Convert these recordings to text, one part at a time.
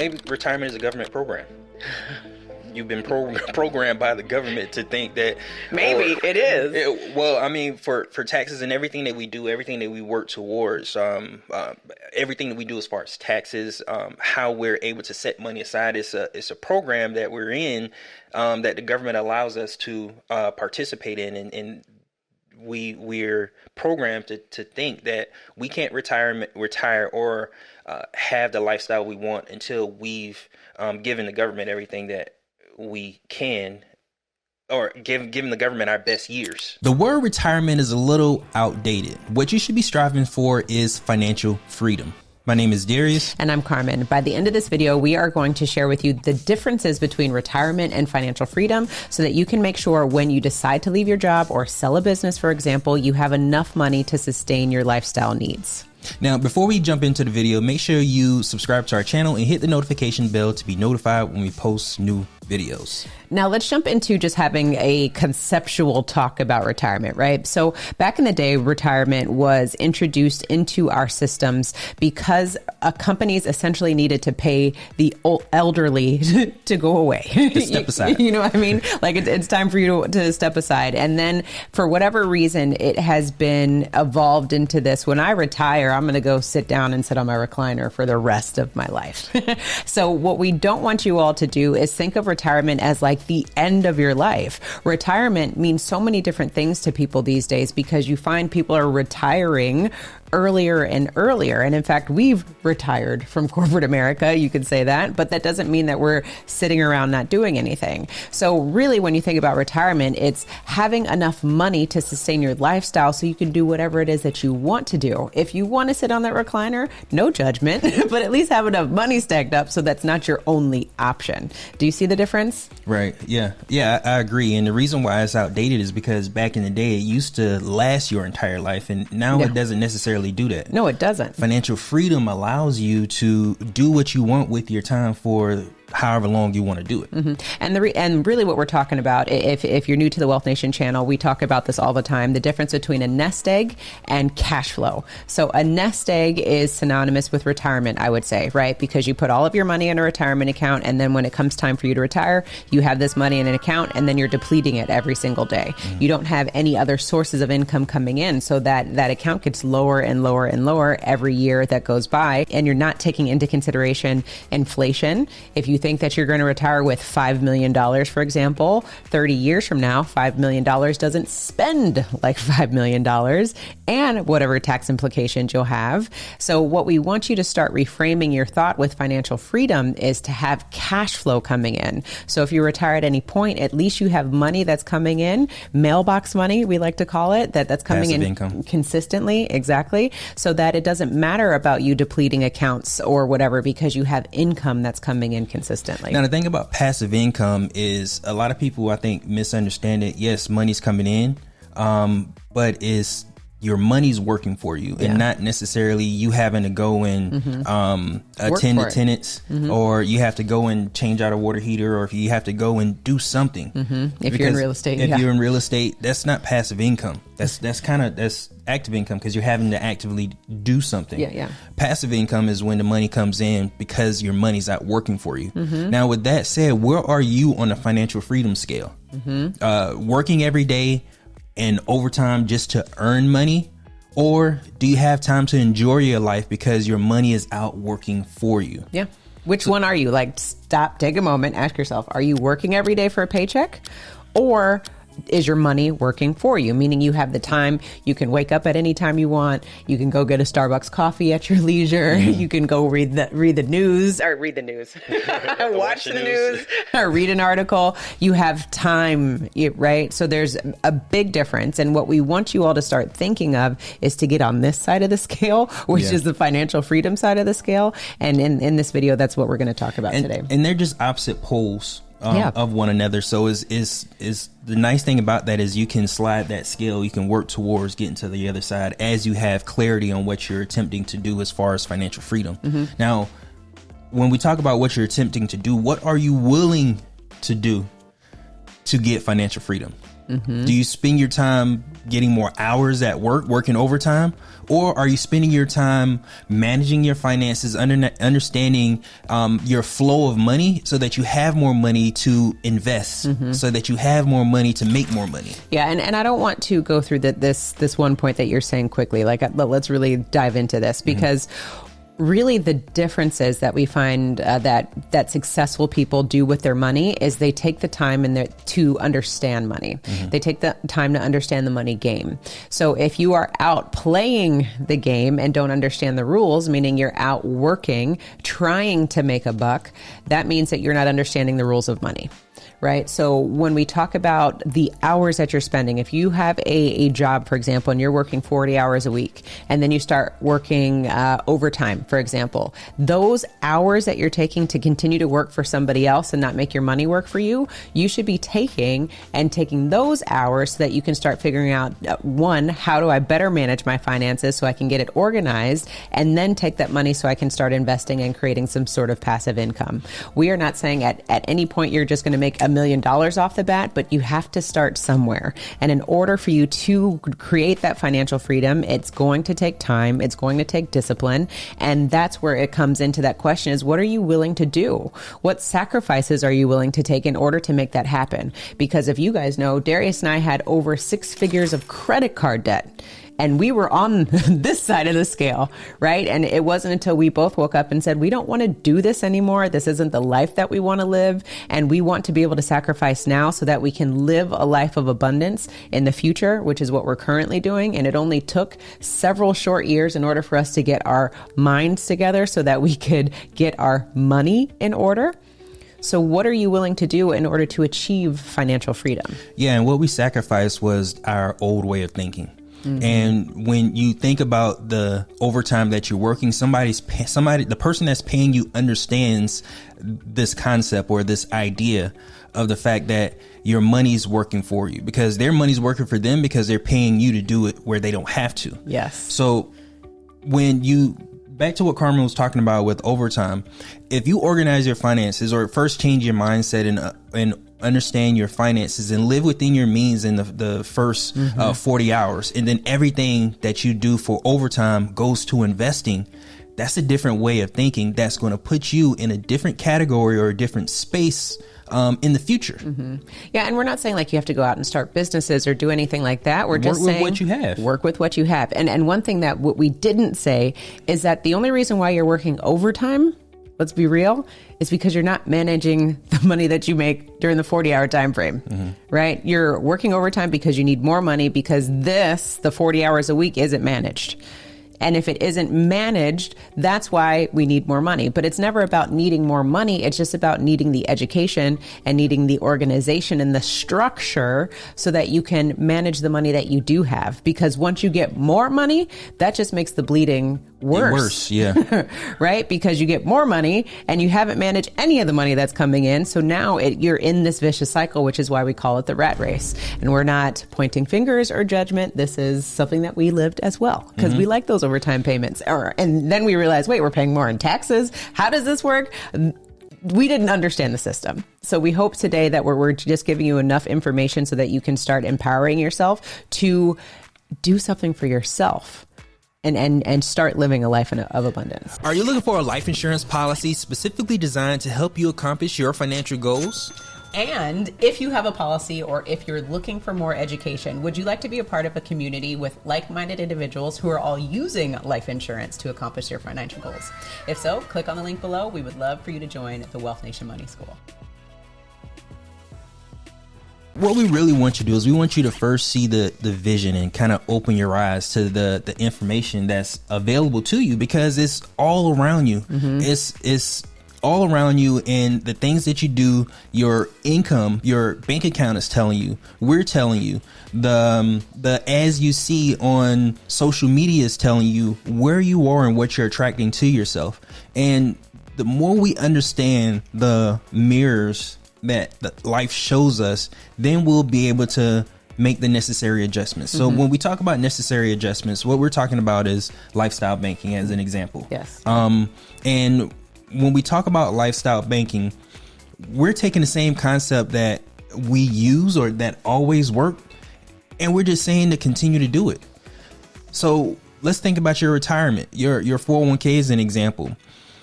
maybe retirement is a government program. You've been programmed by the government to think that maybe it is. Well, I mean, for taxes and everything that we do, everything that we work towards, everything that we do as far as taxes, how we're able to set money aside, it's a program that we're in, that the government allows us to participate in, and we're programmed to think that we can't retire or have the lifestyle we want until we've given the government everything that we can, or giving the government our best years. The word retirement is a little outdated. What you should be striving for is financial freedom. My name is Darius. And I'm Carmen. By the end of this video, we are going to share with you the differences between retirement and financial freedom so that you can make sure when you decide to leave your job or sell a business, for example, you have enough money to sustain your lifestyle needs. Now, before we jump into the video, make sure you subscribe to our channel and hit the notification bell to be notified when we post new videos. Now let's jump into just having a conceptual talk about retirement, right? So back in the day, retirement was introduced into our systems because companies essentially needed to pay the elderly to go away. To step aside. You know what I mean? Like it's time for you to step aside. And then for whatever reason, it has been evolved into this. When I retire, I'm going to go sit down and sit on my recliner for the rest of my life. So what we don't want you all to do is think of retirement as like the end of your life. Retirement means so many different things to people these days because you find people are retiring earlier and earlier. And in fact, we've retired from corporate America. You could say that, but that doesn't mean that we're sitting around not doing anything. So really, when you think about retirement, it's having enough money to sustain your lifestyle so you can do whatever it is that you want to do. If you want to sit on that recliner, no judgment, but at least have enough money stacked up so that's not your only option. Do you see the difference? Right. Yeah. Yeah, I agree. And the reason why it's outdated is because back in the day, it used to last your entire life. And now it doesn't necessarily do that. No, it doesn't. Financial freedom allows you to do what you want with your time for however long you want to do it. Mm-hmm. And really what we're talking about, if you're new to the Wealth Nation channel, we talk about this all the time, the difference between a nest egg and cash flow. So a nest egg is synonymous with retirement, I would say, right? Because you put all of your money in a retirement account, and then when it comes time for you to retire, you have this money in an account, and then you're depleting it every single day. Mm-hmm. You don't have any other sources of income coming in, so that account gets lower and lower and lower every year that goes by, and you're not taking into consideration inflation. If you think that you're going to retire with $5 million, for example, 30 years from now, $5 million doesn't spend like $5 million and whatever tax implications you'll have. So what we want you to start reframing your thought with financial freedom is to have cash flow coming in. So if you retire at any point, at least you have money that's coming in, mailbox money, we like to call it, that's coming passive in income. Consistently. Exactly. So that it doesn't matter about you depleting accounts or whatever, because you have income that's coming in consistently. Now, the thing about passive income is a lot of people, I think, misunderstand it. Yes, money's coming in, but it's your money's working for you, and not necessarily you having to go and attend to tenants, or you have to go and change out a water heater, or if you have to go and do something. If you're in real estate, if you're in real estate, that's not passive income. That's active income, because you're having to actively do something. Passive income is when the money comes in because your money's out working for you. Now, with that said, where are you on the financial freedom scale? Working every day and overtime just to earn money, or do you have time to enjoy your life because your money is out working for you? Which one are you? Like, stop, take a moment, ask yourself, are you working every day for a paycheck, or is your money working for you? Meaning you have the time, you can wake up at any time you want, you can go get a Starbucks coffee at your leisure, you can go read the news, watch the news, or read an article. You have time, right? So there's a big difference. And what we want you all to start thinking of is to get on this side of the scale, which is the financial freedom side of the scale. And in this video, that's what we're going to talk about today. And they're just opposite poles of one another. So is the nice thing about that is you can slide that scale, you can work towards getting to the other side as you have clarity on what you're attempting to do as far as financial freedom. Now, when we talk about what you're attempting to do, what are you willing to do to get financial freedom? Do you spend your time getting more hours at work, working overtime? Or are you spending your time managing your finances, understanding your flow of money so that you have more money to invest, so that you have more money to make more money? Yeah, and I don't want to go through this one point that you're saying quickly. Like, let's really dive into this, because really the differences that we find that successful people do with their money is they take the time to understand money. They take the time to understand the money game. So if you are out playing the game and don't understand the rules, meaning you're out working, trying to make a buck, that means that you're not understanding the rules of money. Right. So when we talk about the hours that you're spending, if you have a job, for example, and you're working 40 hours a week, and then you start working overtime, for example, those hours that you're taking to continue to work for somebody else and not make your money work for you, you should be taking those hours so that you can start figuring out, one, how do I better manage my finances so I can get it organized, and then take that money so I can start investing and creating some sort of passive income. We are not saying at any point you're just going to make $1 million off the bat, but you have to start somewhere. And in order for you to create that financial freedom, it's going to take time. It's going to take discipline. And that's where it comes into that question is, what are you willing to do? What sacrifices are you willing to take in order to make that happen? Because if you guys know, Darius and I had over 6 figures of credit card debt. And we were on this side of the scale, right? And it wasn't until we both woke up and said, we don't want to do this anymore. This isn't the life that we want to live. And we want to be able to sacrifice now so that we can live a life of abundance in the future, which is what we're currently doing. And it only took several short years in order for us to get our minds together so that we could get our money in order. So what are you willing to do in order to achieve financial freedom? Yeah, and what we sacrificed was our old way of thinking. And when you think about the overtime that you're working, the person that's paying you understands this concept or this idea of the fact that your money's working for you, because their money's working for them because they're paying you to do it where they don't have to. Yes. So back to what Carmen was talking about with overtime, if you organize your finances or first change your mindset and understand your finances and live within your means in the first 40 hours, and then everything that you do for overtime goes to investing, that's a different way of thinking that's going to put you in a different category or a different space in the future. Yeah, and we're not saying like you have to go out and start businesses or do anything like that. We're just saying work with what you have. Work with what you have. And one thing that what we didn't say is that the only reason why you're working overtime, let's be real, is because you're not managing the money that you make during the 40-hour time frame, right? You're working overtime because you need more money because the 40 hours a week isn't managed. And if it isn't managed, that's why we need more money. But it's never about needing more money. It's just about needing the education and needing the organization and the structure so that you can manage the money that you do have. Because once you get more money, that just makes the bleeding worse. Yeah. Right? Because you get more money and you haven't managed any of the money that's coming in. So now you're in this vicious cycle, which is why we call it the rat race. And we're not pointing fingers or judgment. This is something that we lived as well because we like those overtime payments. And then we realized, wait, we're paying more in taxes. How does this work? We didn't understand the system. So we hope today that we're just giving you enough information so that you can start empowering yourself to do something for yourself. And start living a life of abundance. Are you looking for a life insurance policy specifically designed to help you accomplish your financial goals? And if you have a policy or if you're looking for more education, would you like to be a part of a community with like-minded individuals who are all using life insurance to accomplish their financial goals? If so, click on the link below. We would love for you to join the Wealth Nation Money School. What we really want you to do is we want you to first see the vision and kind of open your eyes to the information that's available to you, because it's all around you. It's all around you, and the things that you do, your income, your bank account is telling you, we're telling you, the ads you see on social media is telling you where you are and what you're attracting to yourself. And the more we understand the mirrors that life shows us, then we'll be able to make the necessary adjustments. So when we talk about necessary adjustments, what we're talking about is lifestyle banking as an example. Yes. And when we talk about lifestyle banking, we're taking the same concept that we use or that always work, and we're just saying to continue to do it. So let's think about your retirement. Your 401k is an example.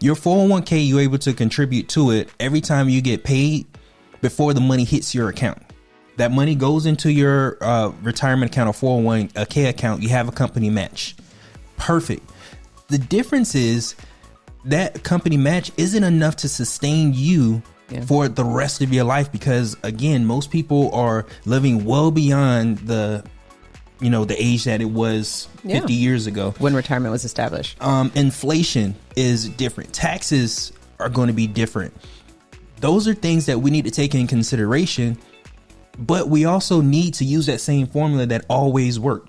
Your 401k, you're able to contribute to it every time you get paid before the money hits your account. That money goes into your retirement account or 401k account. You have a company match. Perfect. The difference is that company match isn't enough to sustain you for the rest of your life, because again, most people are living well beyond the age that it was 50 years ago when retirement was established. Inflation is different. Taxes are going to be different. Those are things that we need to take in consideration, but we also need to use that same formula that always worked.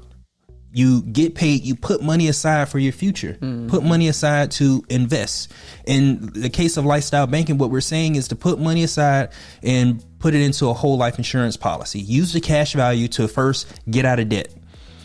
You get paid, you put money aside for your future, put money aside to invest. In the case of lifestyle banking, what we're saying is to put money aside and put it into a whole life insurance policy. Use the cash value to first get out of debt.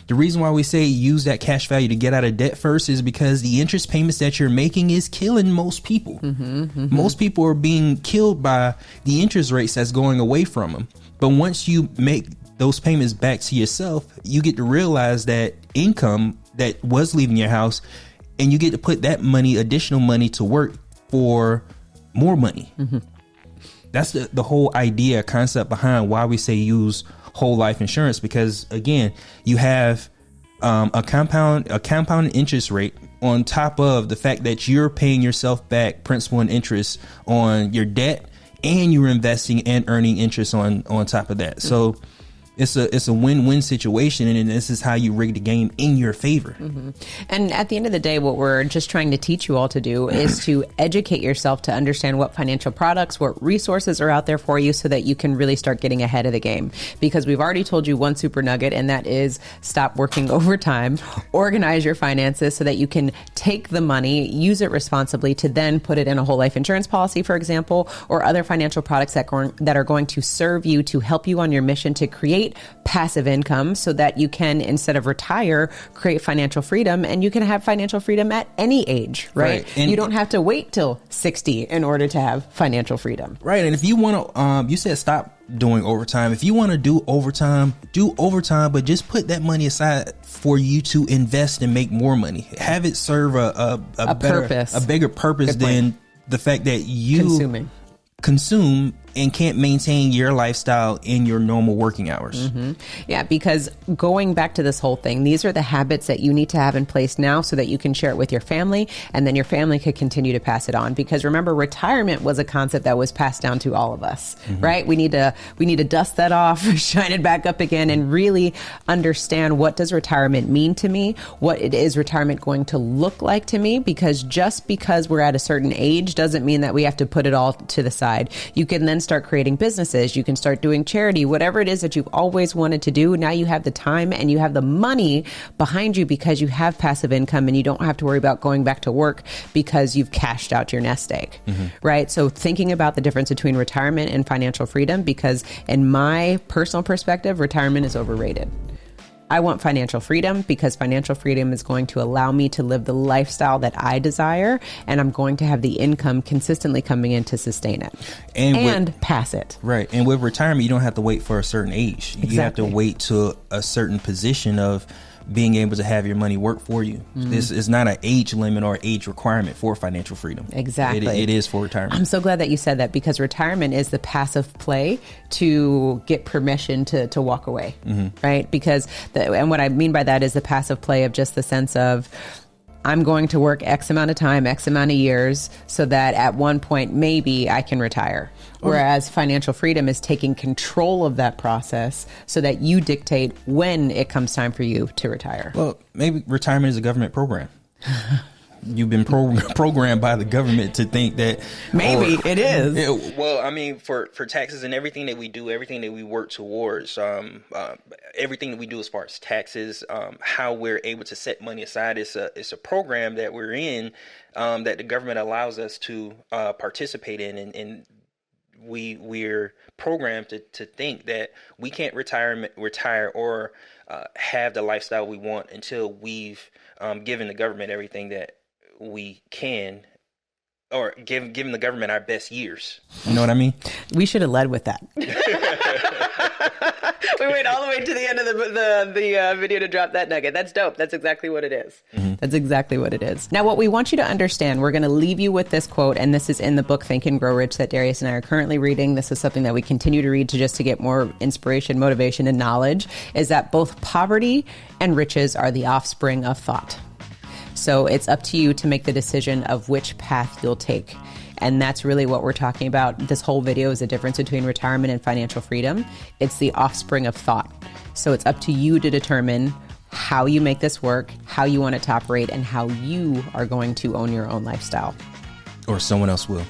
The reason why we say use that cash value to get out of debt first is because the interest payments that you're making is killing most people. Most people are being killed by the interest rates that's going away from them. But once you make those payments back to yourself, you get to realize that income that was leaving your house, and you get to put that money, additional money, to work for more money. That's the whole idea, concept behind why we say use whole life insurance, because again, you have a compound interest rate on top of the fact that you're paying yourself back principal and interest on your debt, and you're investing and earning interest on top of that. So it's a win-win situation, and this is how you rig the game in your favor. And at the end of the day, what we're just trying to teach you all to do is to educate yourself to understand what financial products, what resources are out there for you, so that you can really start getting ahead of the game. Because we've already told you one super nugget, and that is stop working overtime, organize your finances so that you can take the money, use it responsibly to then put it in a whole life insurance policy, for example, or other financial products that are going to serve you to help you on your mission to create passive income, so that you can, instead of retire, create financial freedom. And you can have financial freedom at any age, right? And you don't have to wait till 60 in order to have financial freedom. Right. And if you want to, you said stop doing overtime. If you want to do overtime, but just put that money aside for you to invest and make more money. Have it serve a bigger purpose than the fact that you consume and can't maintain your lifestyle in your normal working hours. Yeah, because going back to this whole thing, these are the habits that you need to have in place now so that you can share it with your family, and then your family could continue to pass it on. Because remember, retirement was a concept that was passed down to all of us, right? We need to dust that off, shine it back up again, and really understand, what does retirement mean to me? What it is retirement going to look like to me? Because just because we're at a certain age doesn't mean that we have to put it all to the side. You can then start creating businesses. You can start doing charity, whatever it is that you've always wanted to do. Now you have the time and you have the money behind you because you have passive income, and you don't have to worry about going back to work because you've cashed out your nest egg, right? So thinking about the difference between retirement and financial freedom, because in my personal perspective, retirement is overrated. I want financial freedom because financial freedom is going to allow me to live the lifestyle that I desire, and I'm going to have the income consistently coming in to sustain it and pass it. Right. And with retirement, you don't have to wait for a certain age. Exactly. You have to wait to a certain position of being able to have your money work for you. This is not an age limit or age requirement for financial freedom. Exactly. It is for retirement. I'm so glad that you said that, because retirement is the passive play to get permission to walk away, right? Because and what I mean by that is the passive play of just the sense of, I'm going to work X amount of time, X amount of years, so that at one point, maybe I can retire. Whereas financial freedom is taking control of that process so that you dictate when it comes time for you to retire. Well, maybe retirement is a government program. You've been programmed by the government to think that maybe it is. Well, I mean, for taxes and everything that we do, everything that we work towards, everything that we do as far as taxes, how we're able to set money aside, it's a program that we're in, that the government allows us to participate in, and we're programmed to think that we can't retire or have the lifestyle we want until we've given the government everything that we can or giving the government our best years. You know what I mean? We should have led with that. We went all the way to the end of the video to drop that nugget. That's dope. That's exactly what it is. Mm-hmm. That's exactly what it is. Now, what we want you to understand, we're going to leave you with this quote, and this is in the book Think and Grow Rich that Darius and I are currently reading. This is something that we continue to read to get more inspiration, motivation, and knowledge, is that both poverty and riches are the offspring of thought. So it's up to you to make the decision of which path you'll take. And that's really what we're talking about. This whole video is the difference between retirement and financial freedom. It's the offspring of thought. So it's up to you to determine how you make this work, how you want it to operate, and how you are going to own your own lifestyle. Or someone else will.